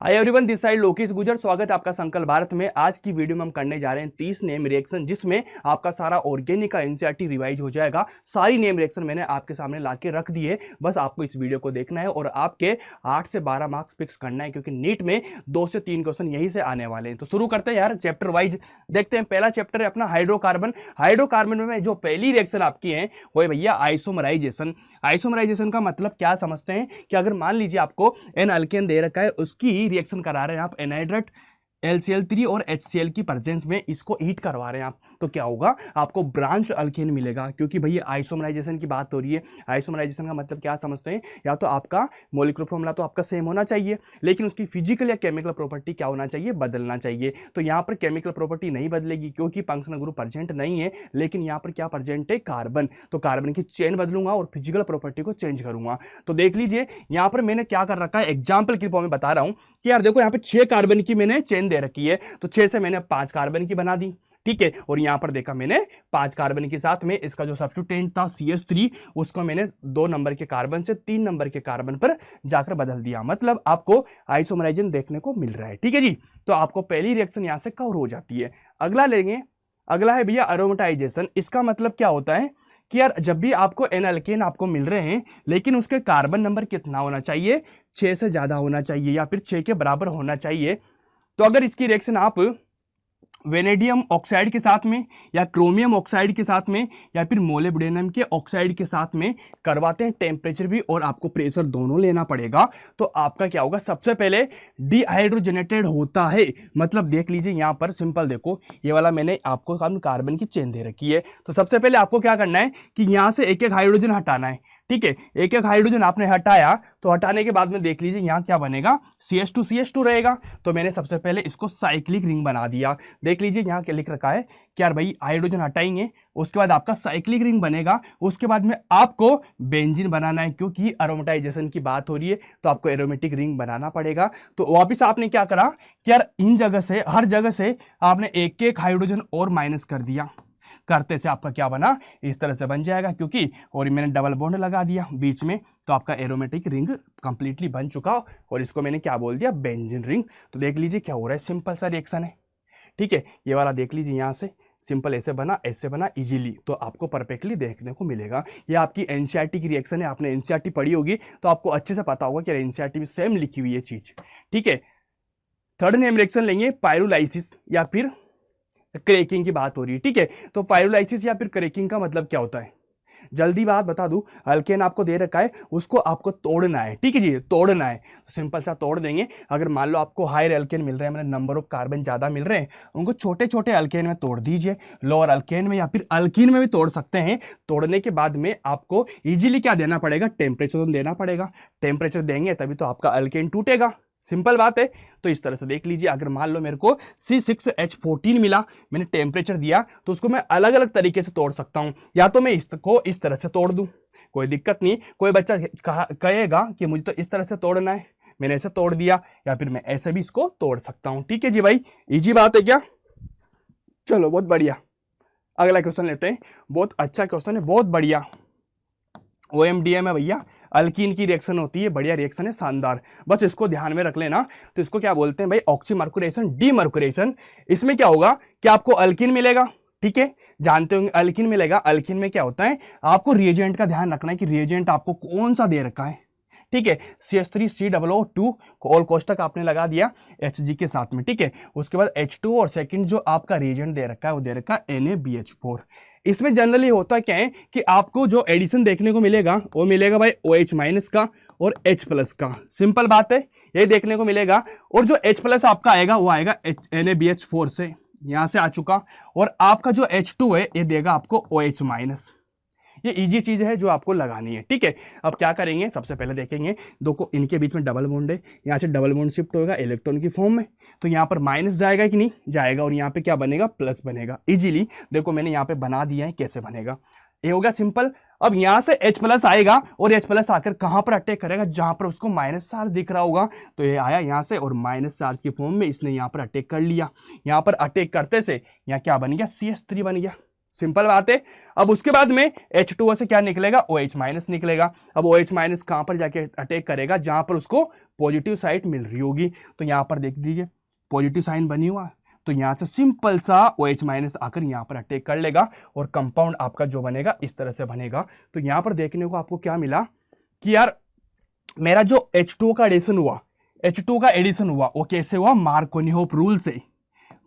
Hi everyone, this side Lokesh गुजर। स्वागत है आपका संकल्प भारत में। आज की वीडियो में हम करने जा रहे हैं 30 नेम रिएक्शन, जिसमें आपका सारा ऑर्गेनिक का एनसीईआरटी रिवाइज हो जाएगा। सारी नेम रिएक्शन मैंने आपके सामने लाके रख दी है, बस आपको इस वीडियो को देखना है और आपके 8 से 12 मार्क्स फिक्स करना है, क्योंकि नीट में 2 से 3 क्वेश्चन यही से आने वाले हैं। तो शुरू करते हैं यार, चैप्टर वाइज देखते हैं। पहला चैप्टर है अपना हाइड्रोकार्बन। हाइड्रोकार्बन में जो पहली रिएक्शन आपकी है वो है भैया आइसोमराइजेशन। आइसोमराइजेशन का मतलब क्या समझते हैं कि अगर मान लीजिए आपको एन अल्केन दे रखा है, उसकी रिएक्शन करा रहे हैं आप एनहाइड्रेट LCl3 और HCl की प्रेजेंस में, इसको हीट करवा रहे हैं आप, तो क्या होगा, आपको ब्रांच अल्केन मिलेगा। क्योंकि भैया आइसोमराइजेशन की बात हो रही है। आइसोमराइजेशन का मतलब क्या समझते हैं, या तो आपका मॉलिक्यूलर फॉर्मूला तो आपका सेम होना चाहिए, लेकिन उसकी फिजिकल या केमिकल प्रॉपर्टी क्या होना चाहिए, बदलना चाहिए। तो यहाँ पर केमिकल प्रॉपर्टी नहीं बदलेगी क्योंकि फंक्शनल ग्रुप प्रेजेंट नहीं है, लेकिन यहाँ पर क्या प्रेजेंट है, कार्बन। तो कार्बन की चेन बदलूंगा और फिजिकल प्रॉपर्टी को चेंज करूंगा। तो देख लीजिए यहाँ पर मैंने क्या कर रखा है, एग्जाम्पल के फॉर्म में बता रहा हूं कि यार देखो, यहाँ पे 6 कार्बन की मैंने चेन दे रखी है, तो 6 से मैंने 5 कार्बन की बना दी, ठीक है। और यहां पर देखा मैंने 5 कार्बन के साथ में इसका जो सब्स्टिट्यूएंट था CH3, उसको मैंने 2 नंबर के कार्बन से 3 नंबर के कार्बन पर जाकर बदल दिया। मतलब आपको आइसोमराइजेशन देखने को मिल रहा है, ठीक है जी। तो आपको पहली रिएक्शन यहां से कवर हो जाती है। अगला लेंगे, अगला है भैया अरोमेटाइजेशन। इसका मतलब क्या होता है कि यार जब भी आपको एन अल्केन आपको मिल रहे हैं, लेकिन उसके कार्बन नंबर कितना होना चाहिए, 6 से ज्यादा होना चाहिए या फिर 6 के बराबर होना चाहिए। तो अगर इसकी रिएक्शन आप वेनेडियम ऑक्साइड के साथ में या क्रोमियम ऑक्साइड के साथ में या फिर मोलिब्डेनम के ऑक्साइड के साथ में करवाते हैं, टेम्परेचर भी और आपको प्रेशर दोनों लेना पड़ेगा, तो आपका क्या होगा, सबसे पहले डिहाइड्रोजनेटेड होता है। मतलब देख लीजिए यहाँ पर सिंपल, देखो ये वाला मैंने आपको कार्बन की चेन दे रखी है। तो सबसे पहले आपको क्या करना है कि यहाँ से एक एक हाइड्रोजन हटाना है, ठीक है। एक एक हाइड्रोजन आपने हटाया, तो हटाने के बाद में देख लीजिए यहाँ क्या बनेगा, CH2 रहेगा। तो मैंने सबसे पहले इसको साइक्लिक रिंग बना दिया। देख लीजिए यहाँ क्या लिख रखा है कि यार भाई हाइड्रोजन हटाएंगे, उसके बाद आपका साइक्लिक रिंग बनेगा। उसके बाद में आपको बेंजीन बनाना है, क्योंकि एरोमेटाइजेशन की बात हो रही है, तो आपको एरोमेटिक रिंग बनाना पड़ेगा। तो वापिस आपने क्या करा कि यार इन जगह से, हर जगह से आपने एक एक हाइड्रोजन और माइनस कर दिया। करते से आपका क्या बना, इस तरह से बन जाएगा, क्योंकि और मैंने डबल बॉन्ड लगा दिया बीच में, तो आपका एरोमेटिक रिंग कंप्लीटली बन चुका। और इसको मैंने क्या बोल दिया, बेंजीन रिंग। तो देख लीजिए क्या हो रहा है, सिंपल सा रिएक्शन है, ठीक है। ये वाला देख लीजिए यहाँ से सिंपल ऐसे बना इजीली, तो आपको परफेक्टली देखने को मिलेगा। ये आपकी एनसीईआरटी की रिएक्शन है। आपने एनसीईआरटी पढ़ी होगी तो आपको अच्छे से पता होगा कि एनसीईआरटी में सेम लिखी हुई है चीज, ठीक है। थर्ड नेम रिएक्शन लेंगे पायरोलाइसिस या फिर क्रैकिंग की बात हो रही है, ठीक है। तो पायरोलाइसिस या फिर क्रैकिंग का मतलब क्या होता है, जल्दी बात बता दूं, अल्केन आपको दे रखा है, उसको आपको तोड़ना है, ठीक है जी, तोड़ना है। तो सिंपल सा तोड़ देंगे। अगर मान लो आपको हायर अल्केन मिल रहा है, मतलब नंबर ऑफ कार्बन ज्यादा मिल रहे हैं, उनको छोटे छोटे अल्केन में तोड़ दीजिए, लोअर अल्केन में या फिर अल्कीन में भी तोड़ सकते हैं। तोड़ने के बाद में आपको इजीली क्या देना पड़ेगा, टेम्परेचर देना पड़ेगा। टेम्परेचर देंगे तभी तो आपका अल्केन टूटेगा, सिंपल बात है। तो इस तरह से देख लीजिए, अगर मान लो मेरे को C6H14 मिला, मैंने टेम्परेचर दिया, तो उसको मैं अलग अलग तरीके से तोड़ सकता हूं। या तो मैं इसको इस तरह से तोड़ दूं, कोई दिक्कत नहीं। कोई बच्चा कहेगा कि मुझे तो इस तरह से तोड़ना है, मैंने ऐसे तोड़ दिया, या फिर मैं ऐसे भी इसको तोड़ सकता हूं, ठीक है जी भाई। इजी बात है क्या, चलो बहुत बढ़िया। अगला क्वेश्चन लेते हैं, बहुत अच्छा क्वेश्चन है, बहुत बढ़िया। OMDM है भैया, अल्कीन की रिएक्शन होती है, बढ़िया रिएक्शन है, शानदार, बस इसको ध्यान में रख लेना। तो इसको क्या बोलते हैं भाई, ऑक्सीमर्कुरेशन डीमर्कुरेशन। इसमें क्या होगा कि आपको अल्कीन मिलेगा, ठीक है, जानते होंगे अल्कीन मिलेगा। अल्कीन में क्या होता है, आपको रिएजेंट का ध्यान रखना है कि रिएजेंट आपको कौन सा दे रखा है, ठीक है। CH3COO2 ऑल कोष्टक आपने लगा दिया Hg के साथ में, ठीक है। उसके बाद H2 और सेकंड जो आपका रिएजेंट दे रखा है वो दे रखा है NaBH4। इसमें जनरली होता क्या है कि आपको जो एडिशन देखने को मिलेगा वो मिलेगा भाई OH- का और H+ का, सिंपल बात है, ये देखने को मिलेगा। और जो H+ आपका आएगा वो आएगा NaBH4 से, यहां से आ चुका। और आपका जो H2 है ये देगा आपको OH-। ये इजी चीज है जो आपको लगानी है, ठीक है। अब क्या करेंगे, सबसे पहले देखेंगे, देखो इनके बीच में डबल बॉन्ड है, यहाँ से डबल बॉन्ड शिफ्ट होगा इलेक्ट्रॉन की फॉर्म में, तो यहाँ पर माइनस जाएगा कि नहीं जाएगा, और यहाँ पे क्या बनेगा, प्लस बनेगा। इजीली देखो मैंने यहाँ पे बना दिया है, कैसे बनेगा, ये होगा सिंपल। अब यहाँ से H+ आएगा और H+ आकर कहां पर अटैक करेगा, जहां पर उसको माइनस चार्ज दिख रहा होगा, तो ये आया यहाँ से और माइनस चार्ज की फॉर्म में इसने यहाँ पर अटैक कर लिया। यहाँ पर अटैक करते से यहाँ क्या बन गया, CH3 बन गया, सिंपल बात है। अब उसके बाद में H2O से क्या निकलेगा, OH माइनस निकलेगा। अब OH माइनस कहां पर जाके अटैक करेगा, जहां पर उसको पॉजिटिव साइड मिल रही होगी। तो यहां पर देख दीजिए पॉजिटिव साइन बनी हुआ, तो यहां से सिंपल सा OH माइनस आकर यहां पर अटैक कर लेगा और कंपाउंड आपका जो बनेगा इस तरह से बनेगा। तो यहां पर देखने को आपको क्या मिला कि यार मेरा जो H2O का एडिशन हुआ, H2O का एडिशन हुआ वो कैसे हुआ, मार्कोनियोव रूल से,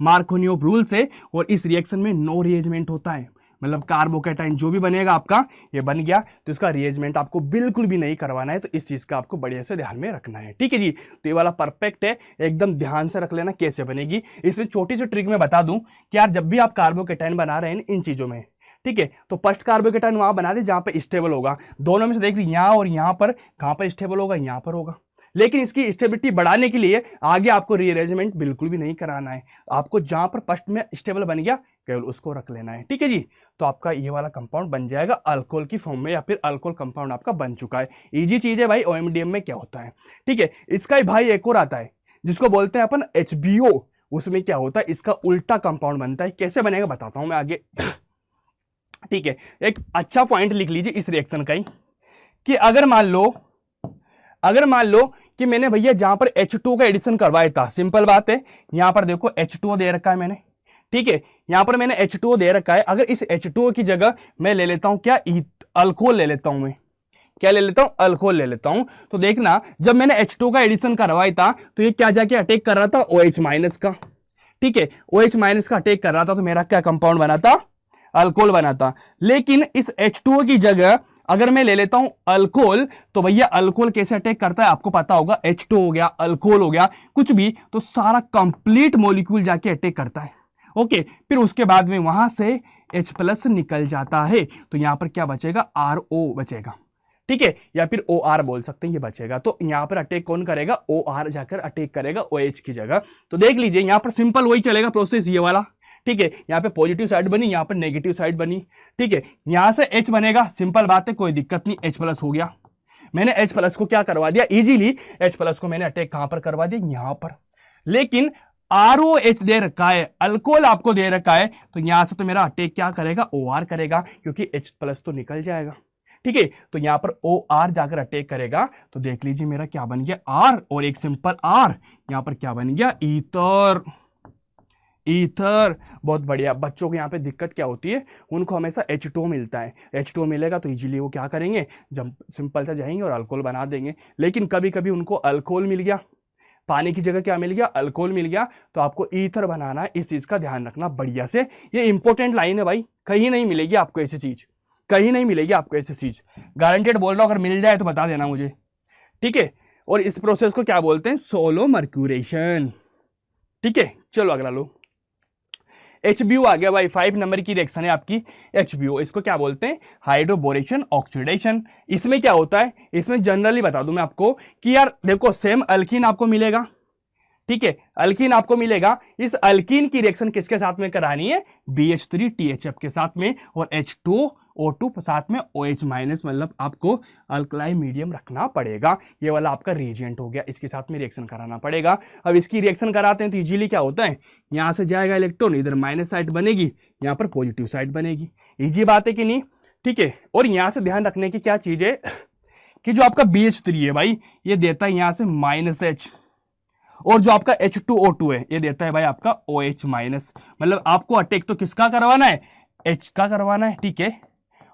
मार्कोनियोव रूल से। और इस रिएक्शन में नो रीअरेंजमेंट होता है, मतलब कार्बोकेटाइन जो भी बनेगा आपका ये बन गया, तो इसका रीअरेंजमेंट आपको बिल्कुल भी नहीं करवाना है। तो इस चीज का आपको बढ़िया से ध्यान में रखना है, ठीक है जी। तो ये वाला परफेक्ट है, एकदम ध्यान से रख लेना कैसे बनेगी। इसमें छोटी सी ट्रिक मैं बता दूं कि यार जब भी आप कार्बोकेटाइन बना रहे हैं इन चीजों में, ठीक है, तो फर्स्ट कार्बोकेटाइन वहां बना दे जहां पर स्टेबल होगा। दोनों में से देख ली यहां और यहां पर कहां पर स्टेबल होगा, यहां पर होगा। लेकिन इसकी स्टेबिलिटी बढ़ाने के लिए आगे आपको रीअरेंजमेंट बिल्कुल भी नहीं कराना है, आपको जहां पर फर्स्ट में स्टेबल बन गया केवल उसको रख लेना है, ठीक है जी। तो आपका ये वाला कंपाउंड बन जाएगा अल्कोहल की फॉर्म में, या फिर अल्कोहल कंपाउंड आपका बन चुका है। इजी चीज है भाई, OMDM में क्या होता है, ठीक है। इसका ही भाई एक और आता है जिसको बोलते हैं अपन HBO, उसमें क्या होता है इसका उल्टा कंपाउंड बनता है। कैसे बनेगा बताता हूं मैं आगे, ठीक है। एक अच्छा पॉइंट लिख लीजिए इस रिएक्शन का ही, कि अगर मान लो कि मैंने भैया जहां पर H2O का एडिशन करवाया था, सिंपल बात है, यहां पर देखो H2O दे रखा है मैंने, ठीक है, यहां पर मैंने H2O दे रखा है। अगर इस H2O की जगह मैं ले लेता हूं क्या, अल्कोहल ले लेता हूं, मैं क्या ले लेता हूं, अल्कोहल ले लेता हूं। तो देखना जब मैंने H2O का एडिशन करवाया था तो ये क्या जाके अटैक कर रहा था, OH माइनस का, ठीक है, OH माइनस का अटैक कर रहा था। तो मेरा क्या कंपाउंड बना था, अल्कोहल बना था। लेकिन इस H2O की जगह अगर मैं ले लेता हूं अल्कोहल, तो भैया अल्कोहल कैसे अटैक करता है आपको पता होगा, H2O हो गया, अल्कोहल हो गया, कुछ भी, तो सारा कंप्लीट मॉलिक्यूल जाके अटैक करता है। ओके, फिर उसके बाद में वहां से H+ निकल जाता है, तो यहां पर क्या बचेगा, RO बचेगा, ठीक है, या फिर OR बोल सकते हैं, ये बचेगा। तो यहां पर अटैक कौन करेगा, OR जाकर अटैक करेगा OH की जगह। तो देख लीजिए यहां पर सिंपल वही चलेगा प्रोसेस ये वाला, ठीक है। यहां पे पॉजिटिव साइड बनी, यहां पर नेगेटिव साइड बनी, ठीक है। यहां से H बनेगा, सिंपल बात है, कोई दिक्कत नहीं, H+ हो गया। मैंने H+ को क्या करवा दिया, इजीली H+ को मैंने अटैक कहां पर करवा दिया, यहां पर। लेकिन ROH दे रखा है, अल्कोहल आपको दे रखा है, तो यहां से तो मेरा अटैक क्या करेगा, OR करेगा, क्योंकि H+ तो निकल जाएगा, ठीक है। तो यहां पर OR जाकर अटैक करेगा। तो देख लीजिए मेरा क्या बन गया, R और एक सिंपल R, यहां पर क्या बन गया, ईथर। ईथर, बहुत बढ़िया। बच्चों को यहाँ पे दिक्कत क्या होती है, उनको हमेशा H2O मिलता है, H2O मिलेगा तो इजीली वो क्या करेंगे, जब सिंपल सा जाएंगे और अल्कोहल बना देंगे। लेकिन कभी कभी उनको अल्कोहल मिल गया, पानी की जगह क्या मिल गया, अल्कोहल मिल गया, तो आपको ईथर बनाना है, इस चीज का ध्यान रखना बढ़िया से। ये इंपॉर्टेंट लाइन है भाई, कहीं नहीं मिलेगी आपको ऐसी चीज, कहीं नहीं मिलेगी आपको ऐसी चीज, गारंटेड बोल रहा हूं। अगर मिल जाए तो बता देना मुझे, ठीक है। और इस प्रोसेस को क्या बोलते हैं, सोलो मर्क्यूरेशन, ठीक है। चलो अगला लो, HBO आ गया भाई, 5 नंबर की रिएक्शन है आपकी HBO। इसको क्या बोलते हैं, हाइड्रोबोरेशन ऑक्सीडेशन। इसमें क्या होता है, इसमें जनरली बता दूं मैं आपको कि यार देखो सेम अल्कीन आपको मिलेगा, ठीक है, अल्कीन आपको मिलेगा। इस अल्कीन की रिएक्शन किसके साथ में करानी है, BH3THF के साथ में, और H2O2 साथ में OH माइनस, मतलब आपको अल्कलाई मीडियम रखना पड़ेगा। ये वाला आपका रिएजेंट हो गया, इसके साथ में रिएक्शन कराना पड़ेगा। अब इसकी रिएक्शन कराते हैं तो इजीली क्या होता है, यहां से जाएगा इलेक्ट्रॉन, इधर माइनस साइड बनेगी, यहां पर पॉजिटिव साइड बनेगी। इजी बात है कि नहीं, ठीक है। और यहां से ध्यान रखने की क्या चीज है कि जो आपका BH3 है भाई, ये देता है यहां से -H, और जो आपका H2O2 है ये देता है भाई आपका OH माइनस। मतलब आपको अटैक तो किसका करवाना है, H का करवाना है, ठीक है,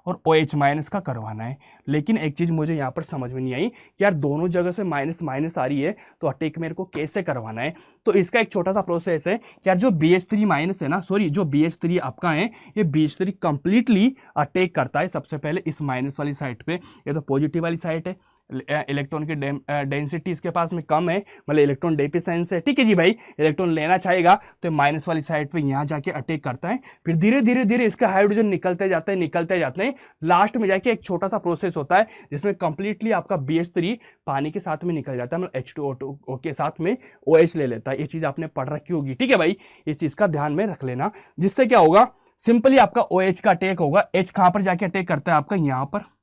और OH माइनस का करवाना है। लेकिन एक चीज मुझे यहां पर समझ में नहीं आई कि यार दोनों जगह से माइनस माइनस आ रही है, तो अटैक मेरे को कैसे करवाना है। तो इसका एक छोटा सा प्रोसेस है कि यार जो BH3 माइनस है ना, सॉरी जो BH3 आपका है, ये BH3 कंप्लीटली अटैक करता है सबसे पहले इस माइनस वाली साइड पे। ये तो पॉजिटिव वाली साइड है, इलेक्ट्रॉन की डेंसिटी इसके पास में कम है, मतलब इलेक्ट्रॉन डेफिशिएंसी है, ठीक है जी भाई। इलेक्ट्रॉन लेना चाहेगा तो माइनस वाली साइड पे यहाँ जाके अटैक करता है, फिर धीरे धीरे धीरे इसका हाइड्रोजन निकलते जाते हैं, लास्ट में जाके एक छोटा सा प्रोसेस होता है जिसमें कंप्लीटली आपका BH3 पानी के साथ में निकल जाता है, मतलब H2O2 के साथ में OH ले लेता है। ये चीज आपने पढ़ रखी होगी, ठीक है भाई, इस चीज का ध्यान में रख लेना। जिससे क्या होगा, सिंपली आपका OH का अटैक होगा। H कहां पर जाके अटैक करता है आपका, यहाँ पर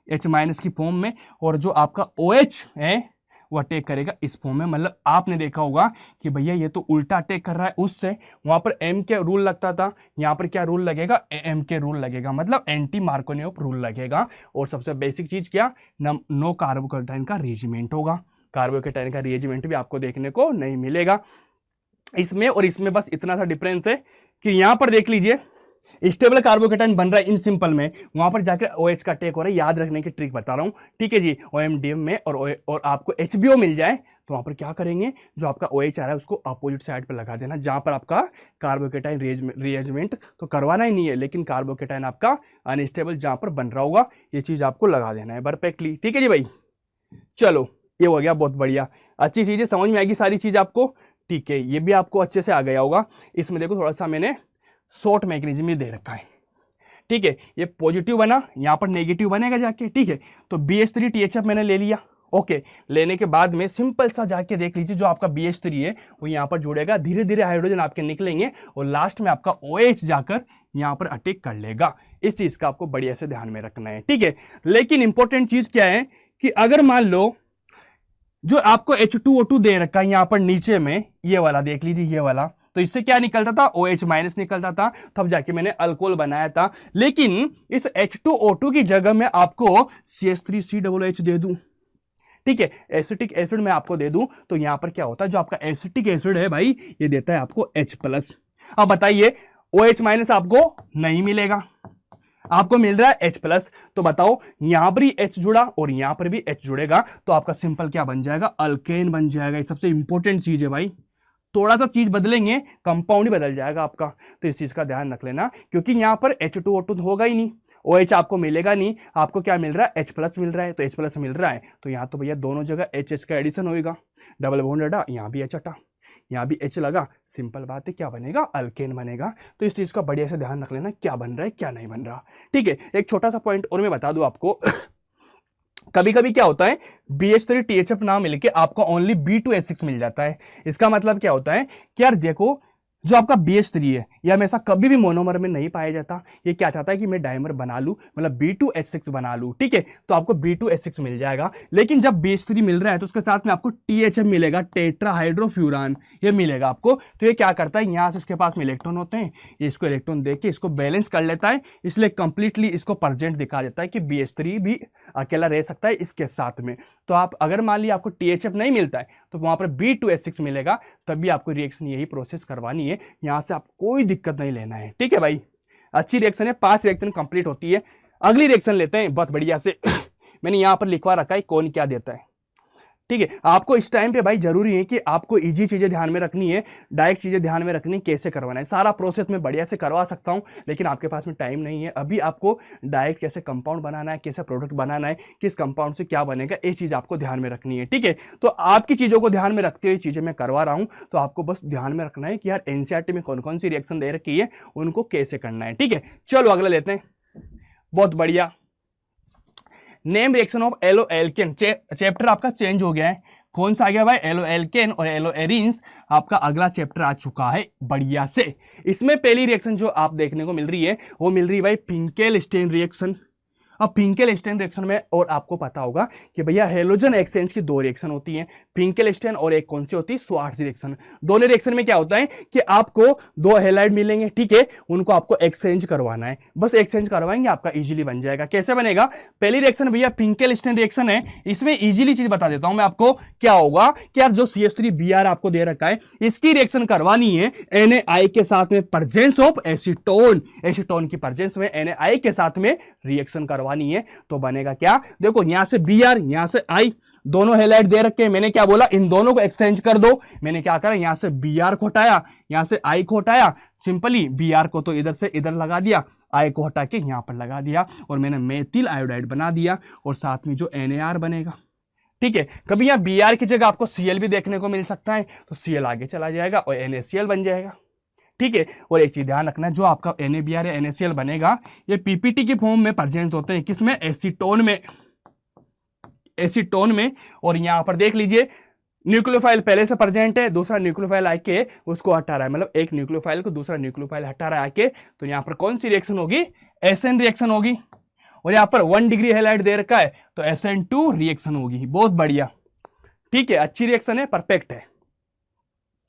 H माइनस की फॉर्म में, और जो आपका OH है वो अटैक करेगा इस फॉर्म में। मतलब आपने देखा होगा कि भैया ये तो उल्टा अटैक कर रहा है उससे, वहां पर एम के रूल लगता था, यहाँ पर क्या रूल लगेगा, एम के रूल लगेगा, मतलब एंटी मार्कोनियोव रूल लगेगा। और सबसे बेसिक चीज क्या, नो कार्बोकेटाइन का रीअरेंजमेंट होगा। कार्बोकेटाइन का रीअरेंजमेंट भी आपको देखने को नहीं मिलेगा इसमें और इसमें। बस इतना सा डिफरेंस है कि यहां पर देख लीजिए स्टेबल कार्बोकेटाइन बन रहा है इन सिंपल में, वहां पर जाकर OH का अटैक हो रहा है। याद रखने की ट्रिक बता रहा हूं, ठीक है जी। OMDM में और आपको HBO मिल जाए तो वहां पर क्या करेंगे, जो आपका OH आ रहा है उसको अपोजिट साइड पर लगा देना, जहां पर आपका कार्बोकेटाइन रीअरेंजमेंट तो करवाना ही नहीं है, लेकिन कार्बोकेटाइन आपका अनस्टेबल जहां पर बन रहा होगा ये चीज आपको लगा देना है परफेक्टली, ठीक है जी भाई। चलो ये हो गया, बहुत बढ़िया, अच्छी चीज है, समझ में आएगी सारी चीज आपको, ठीक है। ये भी आपको अच्छे से आ गया होगा। इसमें देखो थोड़ा सा मैंने शॉर्ट मैकेनिज्म ही दे रखा है, ठीक है। ये पॉजिटिव बना, यहां पर नेगेटिव बनेगा जाके, ठीक है। तो BH3 THF मैंने ले लिया, ओके। लेने के बाद में सिंपल सा जाके देख लीजिए, जो आपका BH3 है वो यहां पर जुड़ेगा, धीरे धीरे हाइड्रोजन आपके निकलेंगे और लास्ट में आपका OH जाकर यहां पर अटैक कर लेगा। इस चीज का आपको बढ़िया से ध्यान में रखना है, ठीक है। लेकिन इंपॉर्टेंट चीज क्या है कि अगर मान लो जो आपको H2O2 दे रखा है यहां पर नीचे में, ये वाला देख लीजिए, ये वाला, तो इससे क्या निकलता था, OH माइनस निकलता था, तब जाके मैंने अल्कोहल बनाया था। लेकिन इस H2O2 की जगह में आपको CH3COOH दे दूं, ठीक है, एसिटिक एसिड में आपको दे दूं, तो यहां पर क्या होता है, जो आपका एसिटिक एसिड है भाई ये देता है आपको H+। अब बताइए OH माइनस आपको नहीं मिलेगा, आपको मिल रहा है H+, तो बताओ यहां पर ही H जुड़ा और यहां पर भी H जुड़ेगा, तो आपका सिंपल क्या बन जाएगा, अल्केन बन जाएगा। ये सबसे इंपॉर्टेंट चीज है भाई, थोड़ा सा चीज बदलेंगे कंपाउंड ही बदल जाएगा आपका, तो इस चीज का ध्यान रख लेना, क्योंकि यहां पर H2O2 होगा ही नहीं, OH आपको मिलेगा नहीं, आपको क्या मिल रहा है, H+ मिल रहा है। तो H+ मिल रहा है तो यहां तो भैया दोनों जगह H का एडिशन होगा, डबल बॉन्ड हटा, यहां भी H हटा, यहां भी H लगा, सिंपल बात है क्या बनेगा, अल्केन बनेगा। तो इस चीज का बढ़िया से ध्यान रख लेना, क्या बन रहा है क्या नहीं बन रहा, ठीक है। एक छोटा सा पॉइंट और मैं बता दूं आपको कभी कभी क्या होता है, BH3 THF ना मिलके आपको ओनली B2H6 मिल जाता है। इसका मतलब क्या होता है कि यार देखो, जो आपका BH3 है यह हमेशा कभी भी मोनोमर में नहीं पाया जाता, ये क्या चाहता है कि मैं डाइमर बना लूं, मतलब B2H6 बना लूं, ठीक है। तो आपको B2H6 मिल जाएगा। लेकिन जब BH3 मिल रहा है तो उसके साथ में आपको THF मिलेगा, टेट्राहाइड्रोफ्यूरान, ये मिलेगा आपको। तो ये क्या करता है, यहां से इसके पास में इलेक्ट्रॉन होते हैं, ये इसको इलेक्ट्रॉन देके इसको बैलेंस कर लेता है, इसलिए कंप्लीटली इसको प्रेजेंट दिखा देता है कि BH3 भी अकेला रह सकता है इसके साथ में। तो आप अगर मान लिया आपको THF नहीं मिलता है तो वहां पर B2H6 मिलेगा, तभी आपको रिएक्शन यही प्रोसेस करवानी है, यहां से आपको कोई दिक्कत नहीं लेना है, ठीक है भाई। अच्छी रिएक्शन है, 5 रिएक्शन कंप्लीट होती है। अगली रिएक्शन लेते हैं बहुत बढ़िया से मैंने यहां पर लिखवा रखा है कौन क्या देता है, ठीक है। आपको इस टाइम पे भाई जरूरी है कि आपको इजी चीजें ध्यान में रखनी है, डायरेक्ट चीजें ध्यान में रखनी, कैसे करवाना है। सारा प्रोसेस में बढ़िया से करवा सकता हूं, लेकिन आपके पास में टाइम नहीं है अभी। आपको डायरेक्ट कैसे कंपाउंड बनाना है, कैसे प्रोडक्ट बनाना है, किस कंपाउंड से क्या बनेगा, ये चीज आपको ध्यान में रखनी है, ठीक है। तो आपकी चीजों को ध्यान में रखते हुए चीजें मैं करवा रहा हूं, तो आपको बस ध्यान में रखना है कि यार NCERT में कौन कौन सी रिएक्शन दे रखी है, उनको कैसे करना है, ठीक है। चलो अगला लेते हैं, बहुत बढ़िया। Name reaction of halo alkane, chapter आपका चेंज हो गया है, कौन सा आ गया भाई, एलो एल्केन और एलो एरिन्स, आपका अगला चैप्टर आ चुका है बढ़िया से। इसमें पहली रिएक्शन जो आप देखने को मिल रही है वो मिल रही है भाई फिंकेल-स्टेन रिएक्शन। अब फिंकेल-स्टेन रिएक्शन में और आपको पता होगा कि भैया हेलोजन एक्सचेंज की 2 रिएक्शन होती हैं, फिंकेल-स्टेन और एक कौन सी होती है, श्वार्ट्ज रिएक्शन। दोनों रिएक्शन में क्या होता है कि आपको 2 हैलाइड मिलेंगे, ठीक है, उनको आपको एक्सचेंज करवाना है, बस एक्सचेंज करवाएंगे आपका इजीली बन जाएगा। कैसे बनेगा, पहली रिएक्शन भैया फिंकेल-स्टेन रिएक्शन है, इसमें इजीली चीज बता देता हूं मैं आपको। क्या होगा कि यार जो CH3Br आपको दे रखा है इसकी रिएक्शन करवानी है NaI के साथ में प्रेजेंस ऑफ एसीटोन, एसीटोन की प्रेजेंस में NaI के साथ में रिएक्शन करवानी है। तो बनेगा क्या, देखो यहां से Br यहां से I, दोनों हैलाइड दे रखे हैं, मैंने क्या बोला, इन दोनों को एक्सचेंज कर दो। मैंने क्या करा, यहां से Br को हटाया, यहां से I को हटाया, सिंपली Br को तो इधर से इधर लगा दिया, I को हटा के यहां पर लगा दिया, और मैंने मेथिल आयोडाइड बना दिया, और साथ में जो NaR बनेगा, ठीक है। कभी यहां Br की जगह आपको Cl भी देखने को मिल सकता है, तो Cl आगे चला जाएगा और NaCl बन जाएगा, ठीक है। और एक चीज ध्यान रखना, जो आपका NaBr या NaCl बनेगा ये PPT की फॉर्म में प्रेजेंट होते हैं, किसमें, एसीटोन में, एसीटोन में। और यहां पर देख लीजिए न्यूक्लियोफाइल पहले से प्रेजेंट है, दूसरा न्यूक्लियोफाइल आके उसको हटा रहा है, मतलब एक न्यूक्लियोफाइल को दूसरा न्यूक्लियोफाइल हटा रहा है आके, तो यहां पर कौन सी रिएक्शन होगी, SN रिएक्शन होगी। और यहां पर 1 डिग्री हैलाइड दे रखा है तो SN2 रिएक्शन होगी, बहुत बढ़िया, ठीक है, अच्छी रिएक्शन है, परफेक्ट है।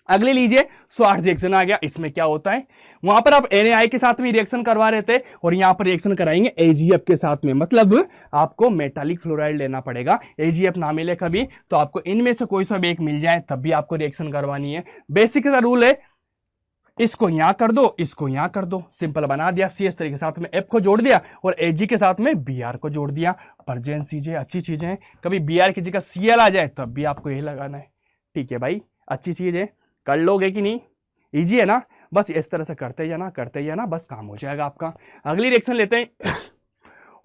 अगले लीजिए स्वार्ट्ज रिएक्शन आ गया। इसमें क्या होता है, वहां पर आप NaI के साथ में रिएक्शन करवा रहे थे और यहां पर रिएक्शन कराएंगे AgF के साथ में, मतलब आपको मेटालिक फ्लोराइड लेना पड़ेगा। AgF ना मिले कभी तो आपको इनमें से कोई सा भी एक मिल जाए तब भी आपको रिएक्शन करवानी है। बेसिक सा रूल है, इसको यहां कर दो, इसको यहां कर दो, सिंपल बना दिया। CH3 के साथ में F को जोड़ दिया और Ag के साथ में Br को जोड़ दिया। परजेंट चीजें, अच्छी चीजें हैं। कभी Br की जगह Cl आ जाए तब भी आपको यही लगाना है। ठीक है भाई, अच्छी चीज है, कर लोगे कि नहीं, इजी है ना। बस इस तरह से करते जाना, बस काम हो जाएगा आपका। अगली रिएक्शन लेते हैं।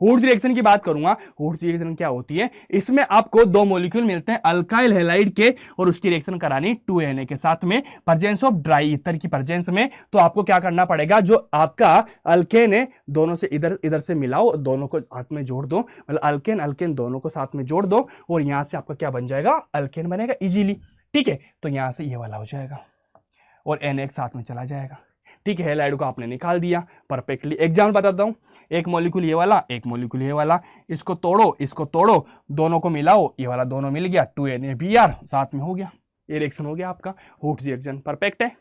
हूड्स रिएक्शन की बात करूंगा। हूड्स रिएक्शन क्या होती है, इसमें आपको दो मॉलिक्यूल मिलते हैं अल्काइल हैलाइड के और उसकी रिएक्शन करानी 2Na के साथ में प्रेजेंस ऑफ ड्राई ईथर की प्रेजेंस में। तो आपको क्या करना पड़ेगा, जो आपका अल्केन है दोनों से इधर से मिलाओ, दोनों को हाथ में जोड़ दो, मतलब अल्केन दोनों को साथ में जोड़ दो और यहां से आपका क्या बन जाएगा, अल्केन बनेगा इजीली। ठीक है, तो यहां से ये वाला हो जाएगा और Na साथ में चला जाएगा। ठीक है, हैलाइड को आपने निकाल दिया परफेक्टली। एग्जाम्पल बताता हूं, एक मॉलिक्यूल ये वाला, एक मॉलिक्यूल ये वाला, इसको तोड़ो, दोनों को मिलाओ, ये वाला दोनों मिल गया, 2NaBr साथ में हो गया। ये रिएक्शन हो गया आपका हूड्स रिएक्शन, परफेक्ट है।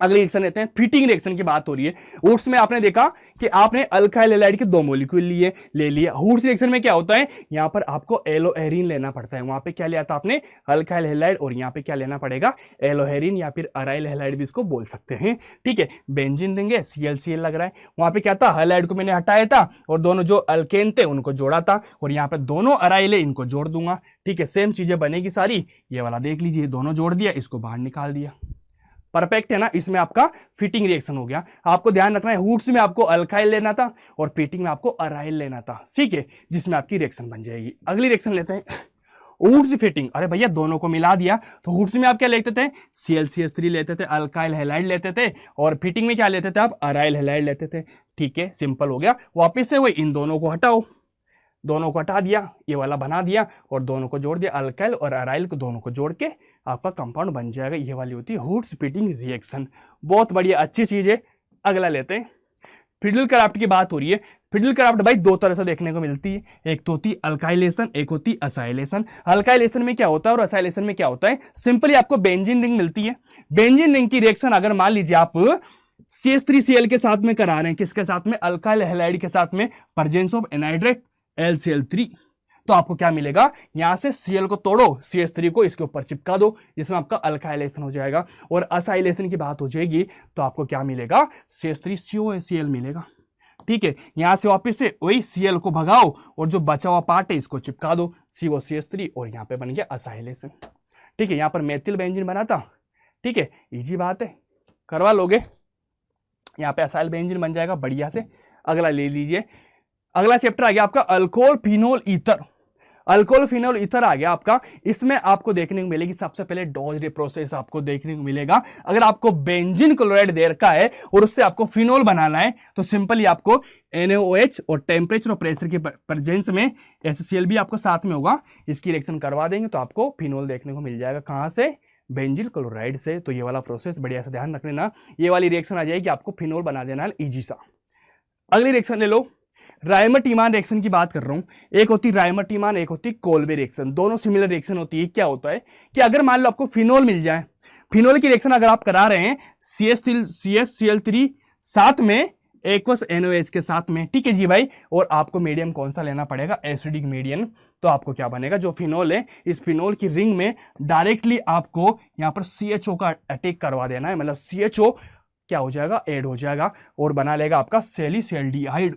अगली रिएक्शन लेते हैं, फिटिंग रिएक्शन की बात हो रही है। हूड्स में आपने देखा कि आपने अल्काइल हैलाइड के दो मॉलिक्यूल ले लिए। हूड्स रिएक्शन में क्या होता है, यहां पर आपको एलोहेरिन लेना पड़ता है। वहां पे क्या लिया था आपने, अल्काइल हैलाइड, और यहां पे क्या लेना पड़ेगा, एलोहेरिन या फिर अराइल हैलाइड भी इसको बोल सकते हैं। ठीक है, बेंजीन देंगे, ClCl लग रहा है। वहां पे क्या था, हैलाइड को मैंने हटाया था और दोनों जो अल्केन थे उनको जोड़ा था, और यहां पर दोनों अराइल है, इनको जोड़ दूंगा। ठीक है, सेम चीजें बनेगी सारी। ये वाला देख लीजिए, दोनों जोड़ दिया, इसको बाहर निकाल दिया, परफेक्ट है ना। इसमें आपका फिटिंग रिएक्शन हो गया। आपको ध्यान रखना है, हूड्स में आपको अल्काइल लेना था और फिटिंग में आपको अराइल लेना था। ठीक है, जिसमें आपकी रिएक्शन बन जाएगी। अगली रिएक्शन लेते हैं, हूड्स फिटिंग। अरे भैया दोनों को मिला दिया, तो हूड्स में आप क्या लेते थे, ClCH3 लेते थे, अल्काइल हैलाइड लेते थे, और फिटिंग में क्या लेते थे आप, अराइल हैलाइड लेते थे। ठीक है, सिंपल हो गया। वापिस से वही, इन दोनों को हटाओ, दोनों को हटा दिया, ये वाला बना दिया और दोनों को जोड़ दिया, अल्काइल और अराइल को दोनों को जोड़ के आपका कंपाउंड बन जाएगा। ये वाली होती है हूड्स फिटिंग रिएक्शन, बहुत बढ़िया अच्छी चीज है। अगला लेते हैं, फिडल क्राफ्ट की बात हो रही है। फिडल क्राफ्ट भाई दो तरह से देखने को मिलती है, एक तो होती अल्काइलेशन, एक होती असाइलेशन। अल्काइलेशन में क्या होता है और असाइलेशन में क्या होता है, सिंपली आपको बेंजीन रिंग मिलती है। बेंजीन रिंग की रिएक्शन अगर मान लीजिए आप CH3Cl के साथ में करा रहे हैं, किसके साथ में, अल्काइल हैलाइड के साथ में, प्रेजेंस ऑफ एनहाइड्रेट LCl3, तो आपको क्या मिलेगा, यहां से Cl को तोड़ो, CH3 को इसके ऊपर चिपका दो, जिसमें आपका अल्काइलेशन हो जाएगा। और असाइलेशन की बात हो जाएगी तो आपको क्या मिलेगा, CH3COCl मिलेगा। ठीक है, यहां से वापस से वही Cl को भगाओ और जो बचा हुआ पार्ट है इसको चिपका दो, COCH3, और यहां पे बन गया असाइलेशन। ठीक है, यहां पर मेथिल बेंजीन बना था। ठीक है, इजी बात है, करवा लोगे, यहां पे असाइल बेंजीन बन जाएगा बढ़िया से। अगला ले लीजिए, अगला चैप्टर आ गया आपका alcohol phenol ether. Alcohol phenol ether आ गया आपका। इसमें आपको देखने को मिलेगी सबसे पहले डॉज प्रोसेस आपको देखने को मिलेगा। अगर आपको बेंजीन क्लोराइड दे रखा है और उससे आपको फिनोल बनाना है तो सिंपली आपको NaOH और टेम्परेचर और प्रेशर के प्रेजेंस में HCl भी आपको साथ में होगा, इसकी रिएक्शन करवा देंगे तो आपको फिनोल देखने को मिल जाएगा। कहां से, बेंजीन क्लोराइड से। तो ये वाला प्रोसेस बढ़िया से ध्यान रख लेना, ये वाली रिएक्शन आ जाएगी, आपको फिनोल बना देना है इजी सा। अगली रिएक्शन ले लो, रायमर-टीमान रिएक्शन की बात कर रहा हूं। एक होती रायमर-टीमान, एक होती कोल्बे रिएक्शन, दोनों सिमिलर रिएक्शन होती है। क्या होता है कि अगर मान लो आपको फिनोल मिल जाए, फिनोल की रिएक्शन अगर आप करा रहे हैं CHCl3 साथ में एक्वस NaOH के साथ में, ठीक है जी भाई, और आपको मीडियम कौन सा लेना पड़ेगा, एसिडिक मीडियम। तो आपको क्या बनेगा, जो फिनोल है इस फिनोल की रिंग में डायरेक्टली आपको यहां पर CHO का अटैक करवा देना है, मतलब CHO क्या हो जाएगा, ऐड हो जाएगा और बना लेगा आपका सैलिसैल्डिहाइड।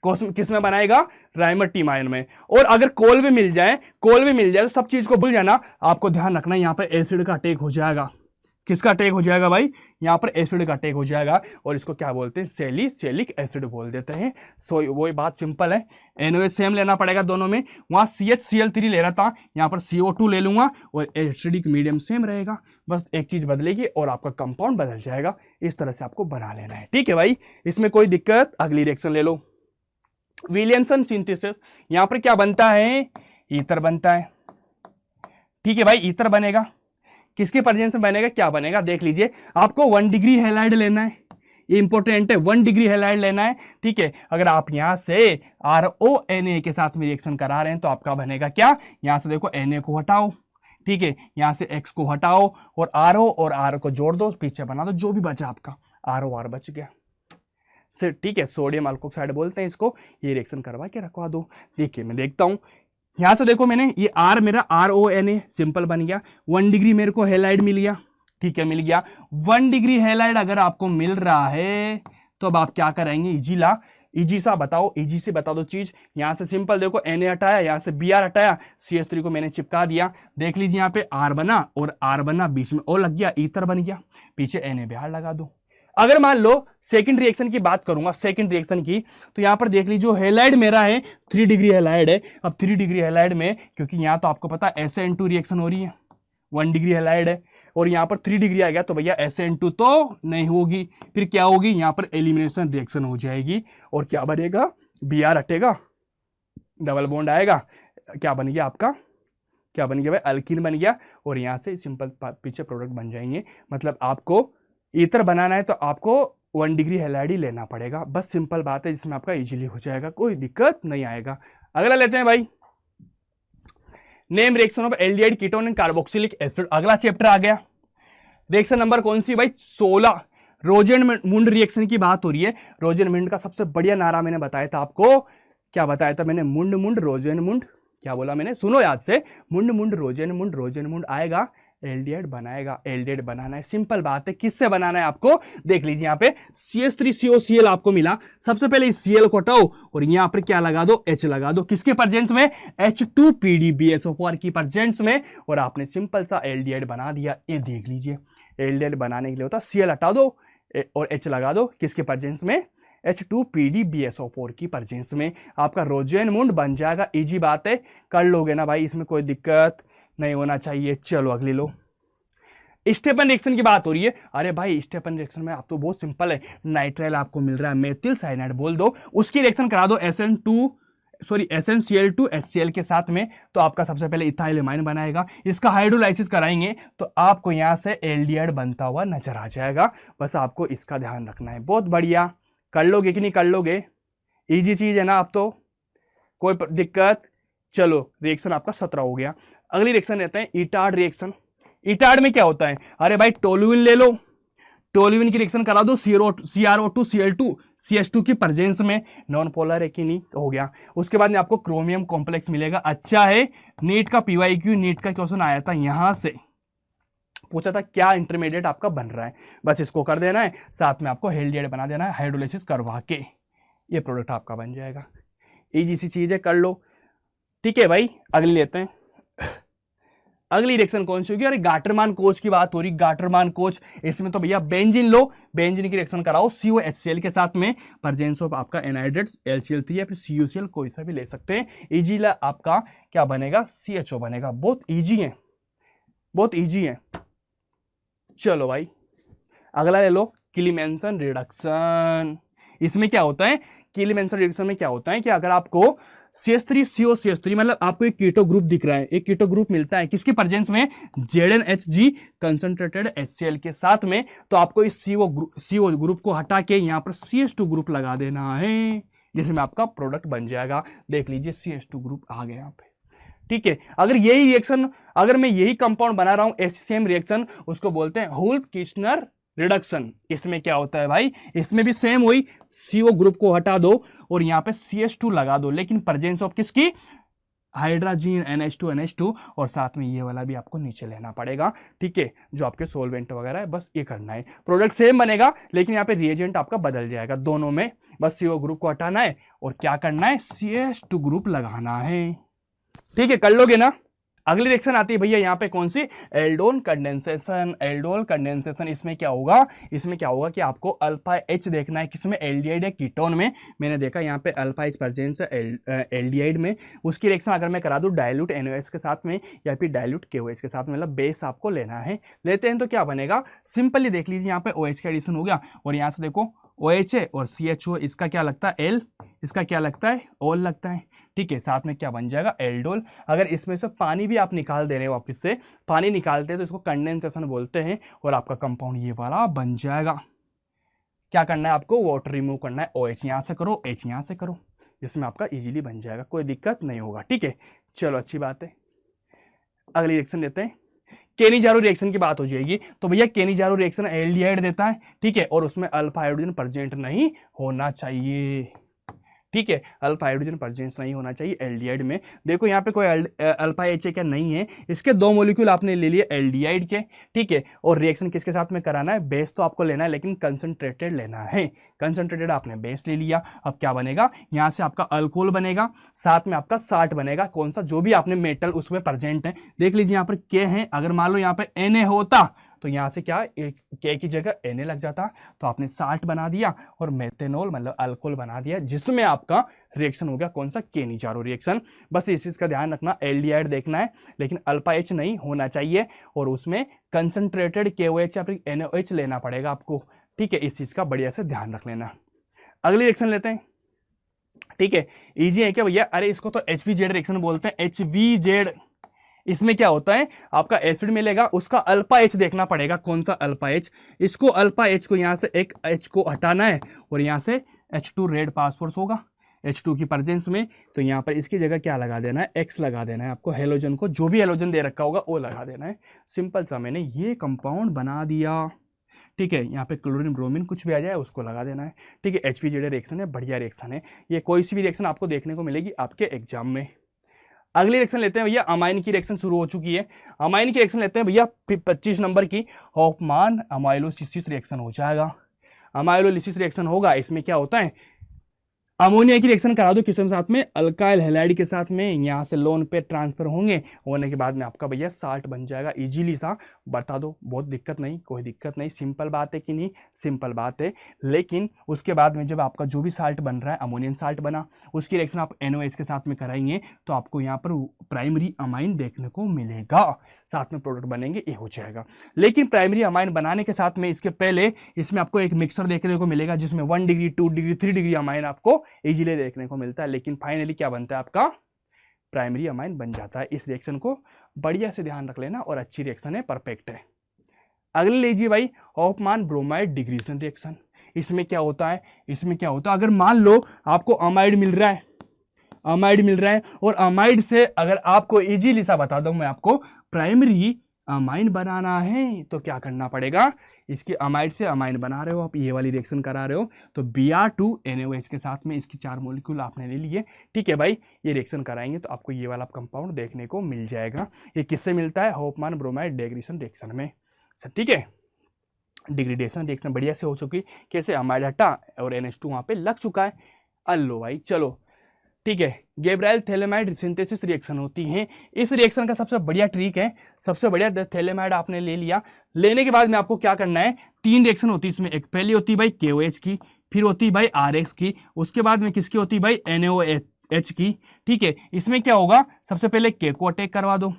किस में बनाएगा, रायमर-टीमान में। और अगर कोल भी मिल जाए तो सब चीज को भूल जाना, आपको ध्यान रखना यहां पर एसिड का अटैक हो जाएगा। किसका अटैक हो जाएगा भाई, यहां पर एसिड का अटैक हो जाएगा और इसको क्या बोलते हैं, सैलिसिलिक एसिड बोल देते हैं। सो वही बात सिंपल है, NaOH सेम लेना पड़ेगा दोनों में। वहां CHCl3 ले रहा था, यहां पर CO2 ले लूंगा और एसिडिक मीडियम सेम रहेगा, बस एक चीज बदलेगी और आपका कंपाउंड बदल जाएगा। इस तरह से आपको बना लेना है, ठीक है भाई, इसमें कोई दिक्कत। अगली रिएक्शन ले लो, विलियमसन सिंथेसिस। यहां पर क्या बनता है, ईथर बनता है। ठीक है भाई, ईथर बनेगा, किसके प्रेजेंस में बनेगा, क्या बनेगा, देख लीजिए। आपको 1 डिग्री हैलाइड लेना है, ये इंपॉर्टेंट है, 1 डिग्री हैलाइड लेना है, ठीक है। अगर आप यहां से RONA के साथ में रिएक्शन करा रहे हैं तो आपका बनेगा क्या, यहां से देखो Na को हटाओ, ठीक है, यहां से X को हटाओ और RO और R को जोड़ दो, पीछे बना दो, जो भी बचा आपका ROR बच गया, ठीक है। सोडियम अल्कोक्साइड बोलते हैं इसको। ये रिएक्शन करवा के रखवा दो। देखिए मैं देखता हूं, यहां से देखो मैंने ये R मेरा RONA सिंपल बन गया, 1 डिग्री मेरे को हैलाइड मिल गया, ठीक है, मिल गया 1 डिग्री हैलाइड। अगर आपको मिल रहा है तो अब आप क्या करेंगे, इजी सा बताओ, इजी से बता दो चीज। यहां से सिंपल देखो Na हटाया, यहां से Br हटाया, CH3 को मैंने चिपका दिया, देख लीजिए यहां पे R बना और R बना, बीच में O लग गया, ईथर बन गया, पीछे NaBr लगा दो। अगर मान लो सेकंड रिएक्शन की बात करूंगा, सेकंड रिएक्शन की, तो यहां पर देख लीजिए जो हैलाइड मेरा है 3 डिग्री हैलाइड है। अब 3 डिग्री हैलाइड में, क्योंकि यहां तो आपको पता है SN2 रिएक्शन हो रही है, 1 डिग्री हैलाइड है, और यहां पर 3 डिग्री आ गया तो भैया SN2 तो नहीं होगी, फिर क्या होगी, यहां पर एलिमिनेशन रिएक्शन हो जाएगी और क्या बनेगा, Br हटेगा, डबल बॉन्ड आएगा, क्या बन गया आपका, क्या बन गया भाई, अल्कीन बन गया, और यहां से सिंपल पीछे प्रोडक्ट बन जाएंगे। मतलब आपको ईथर बनाना है तो आपको 1 डिग्री हैलाइड ही लेना पड़ेगा, बस सिंपल बात है, जिसमें आपका इजीली हो जाएगा, कोई दिक्कत नहीं आएगा। अगला लेते हैं भाई, name reaction of aldehyde ketone and carboxylic acid. अगला चैप्टर आ गया, रिएक्शन नंबर कौन सी भाई, 16, रोजेनमुंड रिएक्शन की बात हो रही है। रोजेनमुंड का सबसे बढ़िया नारा मैंने बताया था आपको, क्या बताया था मैंने, मुंड मुंड रोजेनमुंड, क्या बोला मैंने, सुनो याद से, मुंड मुंड रोजेनमुंड, रोजेनमुंड आएगा, एल्डिहाइड बनाएगा, एल्डिहाइड बनाना है, सिंपल बात है। किससे बनाना है आपको, देख लीजिए यहाँ पे CH3COCl आपको मिला, सबसे पहले इस Cl को हटाओ और यहाँ पर क्या लगा दो, H लगा दो, किसके प्रेजेंस में, H2PDBSO4 की प्रेजेंस में, और आपने सिंपल सा एल्डिहाइड बना दिया। ये देख लीजिए, एल्डिहाइड बनाने के लिए होता Cl हटा दो और H लगा दो, किसके प्रेजेंस में, H2PDBSO4 की प्रेजेंस में, आपका रोजेनमुंड बन जाएगा। इजी बात है, कर लोगे ना भाई, इसमें कोई दिक्कत नहीं होना चाहिए। चलो अगली लो, स्टेफन रिएक्शन की बात हो रही है। अरे भाई स्टेफन रिएक्शन में आप तो बहुत सिंपल है, नाइट्राइल आपको मिल रहा है, मेथिल साइनाइड बोल दो, उसकी रिएक्शन करा दो SnCl2HCl के साथ में, तो आपका सबसे पहले इथाइल एमाइन बनाएगा, इसका हाइड्रोलाइसिस कराएंगे तो आपको यहां से एल्डिहाइड बनता हुआ नजर आ जाएगा। बस आपको इसका ध्यान रखना है। बहुत बढ़िया, कर लोगे कि नहीं कर लोगे, इजी चीज है ना, आप तो कोई दिक्कत। चलो रिएक्शन आपका 17 हो गया। अगली रिएक्शन रहता है इटार्ड रिएक्शन। इटार्ड में क्या होता है, अरे भाई टोलुइन ले लो, टोलुइन की रिएक्शन करा दो CrO2Cl2 CH2 की प्रेजेंस में, नॉन पोलर है कि नहीं, हो गया। उसके बाद में आपको क्रोमियम कॉम्प्लेक्स मिलेगा। अच्छा है, नीट का PYQ, नीट का क्वेश्चन आया था, यहां से पूछा था क्या इंटरमीडिएट आपका बन रहा है, बस इसको कर देना है, साथ में आपको एल्डिहाइड बना देना है, हाइड्रोलाइसिस करवा के ये प्रोडक्ट आपका बन जाएगा। इजी सी चीज है, कर लो, ठीक है भाई। अगली लेते हैं, अगली रिएक्शन कौन सी होगी, अरे गाटरमान कोच की बात हो रही, गाटरमान कोच, इसमें तो भैया बेंजीन लो, बेंजीन की रिएक्शन कराओ COHCl के साथ में, प्रेजेंस ऑफ आपका एनहाइड्रेट LCl3 या फिर CuCl कोई सा भी ले सकते हैं। इजी आपका क्या बनेगा, CHO बनेगा। बहुत इजी है, बहुत इजी है। चलो भाई अगला ले लो, किलीमेंसन रिडक्शन। इसमें क्या होता है, किलीमेंसन रिडक्शन में क्या होता है कि अगर आपको CH3COCH3 मतलब आपको एक कीटो ग्रुप दिख रहा है, एक कीटो ग्रुप मिलता है किसके प्रेजेंस में, ZnHG कंसंट्रेटेड HCl के साथ में, तो आपको इस CO ग्रुप को हटा के यहां पर CH2 ग्रुप लगा देना है, जिसमें आपका प्रोडक्ट बन जाएगा। देख लीजिए CH2 ग्रुप आ गया यहाँ पे, ठीक है। अगर यही रिएक्शन, अगर मैं यही कंपाउंड बना रहा हूं सेम रिएक्शन, उसको बोलते हैं हुल्फ-किर्चनर रिडक्शन। इसमें क्या होता है भाई, इसमें भी सेम हुई, CO ग्रुप को हटा दो और यहां पे CH2 लगा दो, लेकिन प्रेजेंस ऑफ किसकी, हाइड्रोजन NH2 और साथ में ये वाला भी आपको नीचे लेना पड़ेगा, ठीक है, जो आपके सोलवेंट वगैरह है, बस ये करना है। प्रोडक्ट सेम बनेगा लेकिन यहाँ पे रिएजेंट आपका बदल जाएगा, दोनों में बस CO ग्रुप को हटाना है और क्या करना है, CH2 ग्रुप लगाना है, ठीक है, कर लोगे ना। अगली रिएक्शन आती है भैया यहाँ पे कौन सी, एल्डोल कंडेंसेशन। एल्डोल कंडेंसेशन, इसमें क्या होगा, इसमें क्या होगा कि आपको अल्फा H देखना है, किसमें, एल्डिहाइड या कीटोन में। मैंने देखा यहाँ पे अल्फा H प्रेजेंट है एल्डिहाइड में, उसकी रिएक्शन अगर मैं करा दूँ डाइल्यूट NaOH के साथ में या फिर डाइल्यूट KOH के साथ में, मतलब बेस आपको लेना है, लेते हैं तो क्या बनेगा, सिंपली देख लीजिए यहाँ पे OH का एडिशन हो गया और यहाँ से देखो OH है और CHO, इसका क्या लगता है L, इसका क्या लगता है OL लगता है, ठीक है, साथ में क्या बन जाएगा, एल्डोल। अगर इसमें से पानी भी आप निकाल दे रहे हो, वापस से पानी निकालते हैं तो इसको कंडेंसेशन बोलते हैं और आपका कंपाउंड ये वाला बन जाएगा। क्या करना है आपको, वाटर रिमूव करना है, OH यहाँ से करो, H यहाँ से करो, जिसमें आपका इजीली बन जाएगा, कोई दिक्कत नहीं होगा। ठीक है, चलो अच्छी बात है। अगली रिएक्शन लेते हैं, केनिजारो रिएक्शन की बात हो जाएगी। तो भैया केनिजारो रिएक्शन एल्डिहाइड देता है, ठीक है, और उसमें अल्फा हाइड्रोजन प्रेजेंट नहीं होना चाहिए। ठीक है, अल्फा हाइड्रोजन प्रेजेंस नहीं होना चाहिए एल्डिहाइड में। देखो यहाँ पे कोई अल्फा एच क्या नहीं है, इसके दो मॉलिक्यूल आपने ले लिए एल्डिहाइड के। ठीक है, और रिएक्शन किसके साथ में कराना है, बेस तो आपको लेना है लेकिन कंसंट्रेटेड लेना है। कंसंट्रेटेड आपने बेस ले लिया, अब क्या बनेगा, यहाँ से आपका अल्कोहल बनेगा, साथ में आपका साल्ट बनेगा, कौन सा, जो भी आपने मेटल उसमें प्रेजेंट है। देख लीजिए यहाँ पर के है, अगर मान लो यहाँ पे Na होता तो यहाँ से क्या के की जगह Na लग जाता, तो आपने साल्ट बना दिया और मेथेनॉल मतलब अल्कोहल बना दिया, जिसमें आपका रिएक्शन हो गया कौन सा, केनिजारो रिएक्शन। बस इस चीज का ध्यान रखना, एल्डिहाइड देखना है लेकिन अल्फा एच नहीं होना चाहिए, और उसमें कंसंट्रेटेड KOH या फिर NaOH लेना पड़ेगा आपको। ठीक है, इस चीज का बढ़िया से ध्यान रख लेना। अगली रिएक्शन लेते हैं। ठीक है, इजी है क्या भैया, अरे इसको तो HVZ रिएक्शन बोलते हैं, HVZ। इसमें क्या होता है, आपका एसिड मिलेगा, उसका अल्फा एच देखना पड़ेगा, कौन सा अल्फा एच। इसको अल्फा एच को यहाँ से एक H को हटाना है और यहाँ से H2 रेड फास्फोरस होगा H2 की प्रेजेंस में, तो यहाँ पर इसकी जगह क्या लगा देना है, X लगा देना है आपको, हेलोजन को जो भी हेलोजन दे रखा होगा वो लगा देना है। सिंपल सा मैंने ये कंपाउंड बना दिया। ठीक है, यहाँ पे क्लोरीन ब्रोमीन कुछ भी आ जाए उसको लगा देना है। ठीक है, HVZ रिएक्शन है, बढ़िया रिएक्शन है ये, कोई सी भी रिएक्शन आपको देखने को मिलेगी आपके एग्जाम में। अगली रिएक्शन लेते हैं भैया, अमाइन की रिएक्शन शुरू हो चुकी है। अमाइन की रिएक्शन लेते हैं भैया 25 नंबर की, हॉफमान अमाइलोसिस रिएक्शन हो जाएगा। अमाइलोलिसिस रिएक्शन होगा, इसमें क्या होता है, अमोनिया की रिएक्शन करा दो किसके साथ में, अल्काइल हैलाइड के साथ में, यहाँ से लोन पे ट्रांसफर होने के बाद में आपका भैया साल्ट बन जाएगा, इजीली सा बता दो, बहुत दिक्कत नहीं, कोई दिक्कत नहीं, सिंपल बात है कि नहीं, सिंपल बात है। लेकिन उसके बाद में जब आपका जो भी साल्ट बन रहा है, अमोनियन साल्ट बना, उसकी रिएक्शन आप NOH के साथ में कराएंगे तो आपको यहाँ पर प्राइमरी अमाइन देखने को मिलेगा, साथ में प्रोडक्ट बनेंगे, ये हो जाएगा। लेकिन प्राइमरी अमाइन बनाने के साथ में इसके पहले इसमें आपको एक मिक्सर देखने को मिलेगा, जिसमें 1 डिग्री 2 डिग्री 3 डिग्री अमाइन आपको इजीली देखने को मिलता है, लेकिन फाइनली क्या बनता है, आपका प्राइमरी अमाइन बन जाता है। इस रिएक्शन को बढ़िया से ध्यान रख लेना, और अच्छी रिएक्शन है, परफेक्ट है। अगले लीजिए भाई, हॉफमान ब्रोमाइड डिग्रीशन रिएक्शन। इसमें क्या होता है, इसमें क्या होता है, अगर मान लो आपको अमाइड मिल रहा है, अमाइड मिल रहा है, और अमाइड से अगर आपको इजीली सा बता दूं मैं आपको, प्राइमरी अमाइन बनाना है तो क्या करना पड़ेगा, इसकी अमाइड से अमाइन बना रहे हो आप, ये वाली रिएक्शन करा रहे हो, तो Br2 NaOH के साथ में इसकी 4 मॉलिक्यूल आपने ले लिए। ठीक है भाई, ये रिएक्शन कराएंगे तो आपको ये वाला कंपाउंड देखने को मिल जाएगा। ये किससे मिलता है, हॉफमान ब्रोमाइड डिग्रीशन रिएक्शन में। ठीक है, डिग्रेडेशन रिएक्शन बढ़िया से हो चुकी, कैसे, अमाइड हटा और NH2 वहाँ पे लग चुका है। अल्लो भाई, चलो ठीक है, गैब्राइल थैलेमाइड सिंथेसिस रिएक्शन होती है। इस रिएक्शन का सबसे बढ़िया ट्रिक है, सबसे बढ़िया थैलेमाइड आपने ले लिया, लेने के बाद में आपको क्या करना है, 3 रिएक्शन होती है इसमें, एक पहली होती है भाई KOH की, फिर होती है भाई RX की, उसके बाद में किसकी होती है भाई NaOH की। ठीक है, इसमें क्या होगा, सबसे पहले K को अटैक करवा दो,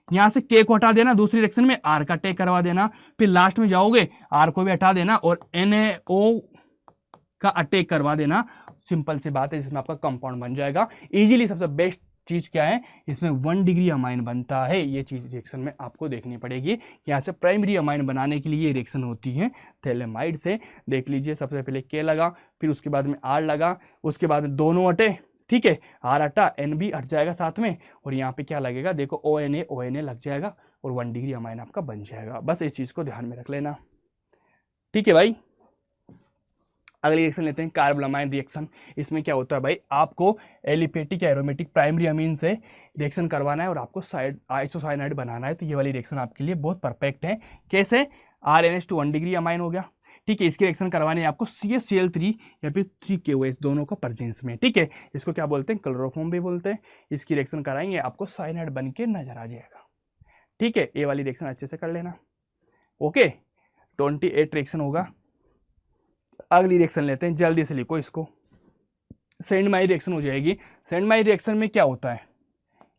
यहाँ से K को हटा देना, दूसरी रिएक्शन में R का अटैक करवा देना, फिर लास्ट में जाओगे R को भी हटा देना और NaO का अटैक करवा देना। सिंपल सी बात है, जिसमें आपका कंपाउंड बन जाएगा इजीली। सबसे बेस्ट चीज क्या है, इसमें 1 डिग्री अमाइन बनता है, ये चीज रिएक्शन में आपको देखनी पड़ेगी। यहाँ से प्राइमरी अमाइन बनाने के लिए ये रिएक्शन होती है थैलेमाइड से। देख लीजिए, सबसे पहले K लगा, फिर उसके बाद में R लगा, उसके बाद में दोनों हटे, ठीक है, R हटा, N भी हट जाएगा साथ में, और यहाँ पे क्या लगेगा, देखो ONA लग जाएगा और 1 डिग्री अमाइन आपका बन जाएगा। बस इस चीज को ध्यान में रख लेना। ठीक है भाई, अगली रिएक्शन लेते हैं, कार्बोलामाइन रिएक्शन। इसमें क्या होता है भाई, आपको एलिफेटिक एरोमेटिक प्राइमरी अमीन से रिएक्शन करवाना है और आपको आइसोसाइनाइड बनाना है, तो ये वाली रिएक्शन आपके लिए बहुत परफेक्ट है। कैसे, RNH2 1 डिग्री अमाइन हो गया, ठीक है, इसकी रिएक्शन करवानी है आपको CaCl3 या फिर 3KOH दोनों का प्रेजेंस में। ठीक है, इसको क्या बोलते हैं, क्लोरोफॉर्म भी बोलते हैं। इसकी रिएक्शन कराएंगे, आपको साइनाइड बन के नजर आ जाएगा। ठीक है, ये वाली रिएक्शन अच्छे से कर लेना। ओके, 28 रिएक्शन होगा। अगली रिएक्शन लेते हैं, जल्दी से लिखो इसको, सेंड माई रिएक्शन हो जाएगी। सेंड माई रिएक्शन में क्या होता है,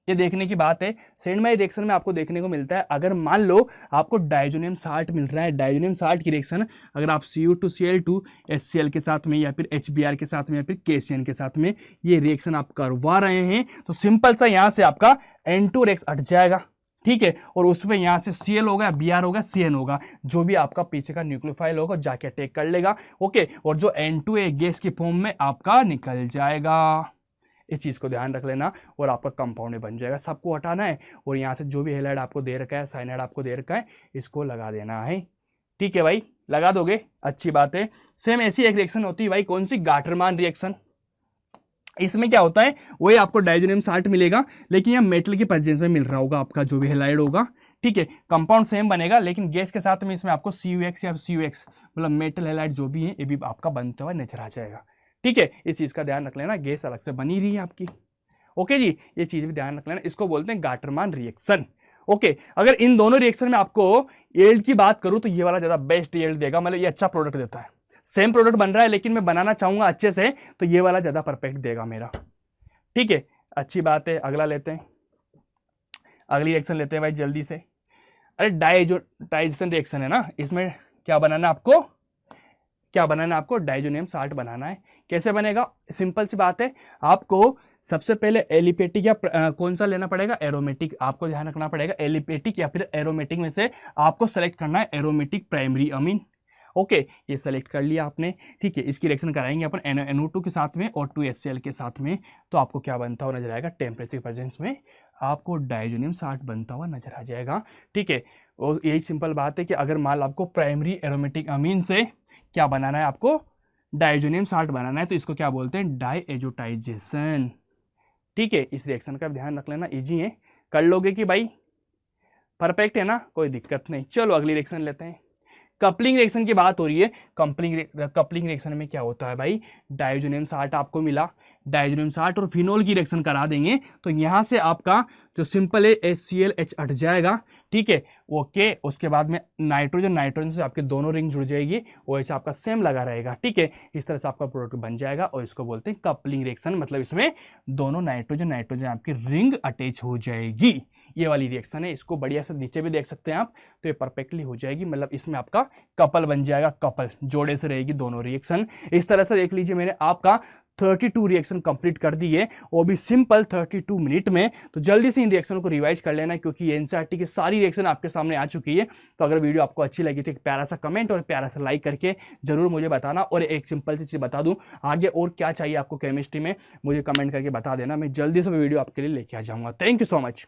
ये देखने की बात है। सेंड माई रिएक्शन में आपको देखने को मिलता है, अगर मान लो आपको डाइजोनियम साल्ट मिल रहा है, डाइजोनियम साल्ट की रिएक्शन अगर आप CO2Cl2 HCl के साथ में या फिर HBr के साथ में या फिर KCN के साथ में ये रिएक्शन आप करवा रहे हैं, तो सिंपल सा यहाँ से आपका N2 रिएक्शन हट जाएगा। ठीक है, और उसमें यहाँ से Cl होगा, Br होगा, Cn होगा, जो भी आपका पीछे का न्यूक्लियोफाइल होगा जाके अटैक कर लेगा। ओके, और जो N2 है गैस की फॉर्म में आपका निकल जाएगा। इस चीज़ को ध्यान रख लेना और आपका कंपाउंड में बन जाएगा। सबको हटाना है और यहाँ से जो भी हेलाइड आपको दे रखा है, साइनाइड आपको दे रखा है, इसको लगा देना है। ठीक है भाई, लगा दोगे, अच्छी बात है। सेम ऐसी एक रिएक्शन होती है भाई, कौन सी? Gattermann reaction. इसमें क्या होता है, वही आपको डाइजोनियम साल्ट मिलेगा, लेकिन यह मेटल की प्रेजेंस में मिल रहा होगा आपका जो भी हेलाइड होगा। ठीक है, कंपाउंड सेम बनेगा, लेकिन गैस के साथ में इसमें आपको CuX या CuX मतलब मेटल हेलाइड जो भी है ये भी आपका बनता हुआ नजर आ जाएगा। ठीक है, इस चीज का ध्यान रख लेना, गैस अलग से बनी रही है आपकी। ओके जी, ये चीज भी ध्यान रख लेना, इसको बोलते हैं गाटरमान रिएक्शन। ओके, अगर इन दोनों रिएक्शन में आपको यील्ड की बात करूं तो ये वाला ज्यादा बेस्ट यील्ड देगा, मतलब ये अच्छा प्रोडक्ट देता है। सेम प्रोडक्ट बन रहा है लेकिन मैं बनाना चाहूंगा अच्छे से, तो ये वाला ज्यादा परफेक्ट देगा मेरा। ठीक है, अच्छी बात है। अगला लेते हैं, अगली रिएक्शन लेते हैं भाई जल्दी से। अरे डाइजेशन रिएक्शन है ना, इसमें क्या बनाना है आपको? क्या बनाना है आपको? डाइजोनियम साल्ट बनाना है। कैसे बनेगा? सिंपल सी बात है, आपको सबसे पहले एलिपेटिक या कौन सा लेना पड़ेगा? एरोमेटिक। आपको ध्यान रखना पड़ेगा एलिपेटिक या फिर एरोमेटिक में से आपको सेलेक्ट करना है एरोमेटिक प्राइमरी अमीन। ओके, ये सेलेक्ट कर लिया आपने। ठीक है, इसकी रिएक्शन कराएंगे अपन NO2 के साथ में और 2HCl के साथ में, तो आपको क्या बनता हुआ नजर आएगा? टेम्परेचर प्रेजेंस में आपको डाइजोनियम साल्ट बनता हुआ नजर आ जाएगा। ठीक है, और यही सिंपल बात है कि अगर मान आपको प्राइमरी एरोमेटिक अमीन से क्या बनाना है, आपको डाइजोनियम साल्ट बनाना है, तो इसको क्या बोलते हैं? डाइएजोटाइजेशन। ठीक है, इस रिएक्शन का ध्यान रख लेना, इजी है, कर लोगे कि भाई परफेक्ट है ना, कोई दिक्कत नहीं। चलो अगली रिएक्शन लेते हैं। कपलिंग रिएक्शन की बात हो रही है। कपलिंग रिएक्शन में क्या होता है भाई? डाइजोनियम साल्ट आपको मिला, डाइजोनियम साल्ट और फिनोल की रिएक्शन करा देंगे, तो यहां से आपका जो सिंपल है HClH हट जाएगा। ठीक है, ओके, उसके बाद में नाइट्रोजन से आपके दोनों रिंग जुड़ जाएगी, OH आपका सेम लगा रहेगा। ठीक है, इस तरह से आपका प्रोडक्ट बन जाएगा और इसको बोलते हैं कपलिंग रिएक्शन, मतलब इसमें दोनों नाइट्रोजन आपकी रिंग अटैच हो जाएगी। ये वाली रिएक्शन है, इसको बढ़िया से नीचे भी देख सकते हैं आप, तो ये परफेक्टली हो जाएगी, मतलब इसमें आपका कपल बन जाएगा, कपल जोड़े से रहेगी दोनों रिएक्शन। इस तरह से देख लीजिए, मैंने आपका 32 रिएक्शन कंप्लीट कर दी है, वो भी सिंपल 32 मिनट में। तो जल्दी से इन रिएक्शनों को रिवाइज कर लेना, क्योंकि एनसीईआरटी की सारी रिएक्शन आपके सामने आ चुकी है। तो अगर वीडियो आपको अच्छी लगी तो एक प्यारा सा कमेंट और प्यारा सा लाइक करके जरूर मुझे बताना। और एक सिंपल सी चीज बता दूं, आगे और क्या चाहिए आपको केमिस्ट्री में, मुझे कमेंट करके बता देना, मैं जल्दी से वीडियो आपके लिए लेके आ जाऊंगा। Thank you so much.